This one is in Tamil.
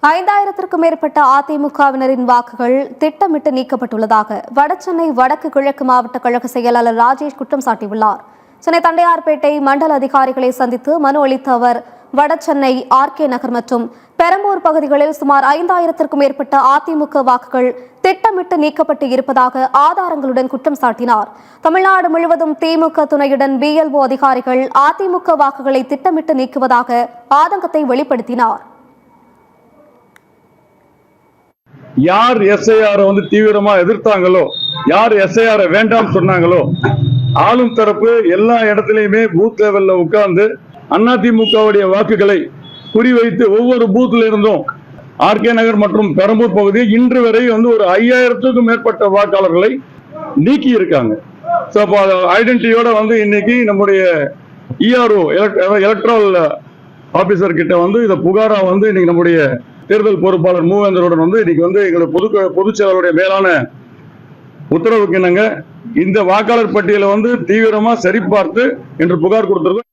5000க்கும் மேற்பட்ட அதிமுகவினரின் வாக்குகள் திட்டமிட்டு நீக்கப்பட்டுள்ளதாக வடசென்னை வடக்கு கிழக்கு மாவட்ட கழக செயலாளர் ராஜேஷ் குற்றம் சாட்டியுள்ளார். சென்னை தண்டையார்பேட்டை மண்டல அதிகாரிகளை சந்தித்து மனு அளித்த அவர் வடசென்னை ஆர்கே நகர் மற்றும் பெரம்பூர் பகுதிகளில் சுமார் 5000க்கும் மேற்பட்ட அதிமுக வாக்குகள் திட்டமிட்டு நீக்கப்பட்டு இருப்பதாக ஆதாரங்களுடன் குற்றம் சாட்டினார். தமிழ்நாடு முழுவதும் திமுக துணையுடன் BLO அதிகாரிகள் அதிமுக வாக்குகளை திட்டமிட்டு நீக்குவதாக ஆதங்கத்தை வெளிப்படுத்தினார். யார் SIR தீவிரமா எதிர்த்தாங்களோ, யார் SIR வேண்டாம் சொன்னாங்களோ, ஆளும் தரப்பு எல்லா இடத்திலையுமே பூத் லெவல்ல உட்கார்ந்து அதிமுகவுடைய வாக்குகளை குறிவைத்து ஒவ்வொரு பூத்ல இருந்தும் ஆர்கே நகர் மற்றும் பெரம்பூர் பகுதியில் இன்று வரை ஒரு 5000க்கும் மேற்பட்ட வாக்காளர்களை நீக்கி இருக்காங்க. ஐடென்டிட்டியோட இன்னைக்கு நம்முடைய ERO எலக்ட்ரல் ஆபீசர் கிட்ட இத புகாரா இன்னைக்கு நம்முடைய தேர்தல் பொறுப்பாளர் மூவேந்தருடன் இன்னைக்கு எங்களுடைய பொதுச் செயலாளருடைய மேலான உத்தரவுக்கு இணங்க இந்த வாக்காளர் பட்டியலை தீவிரமா சரிபார்த்து என்று புகார் கொடுத்திருக்கோம்.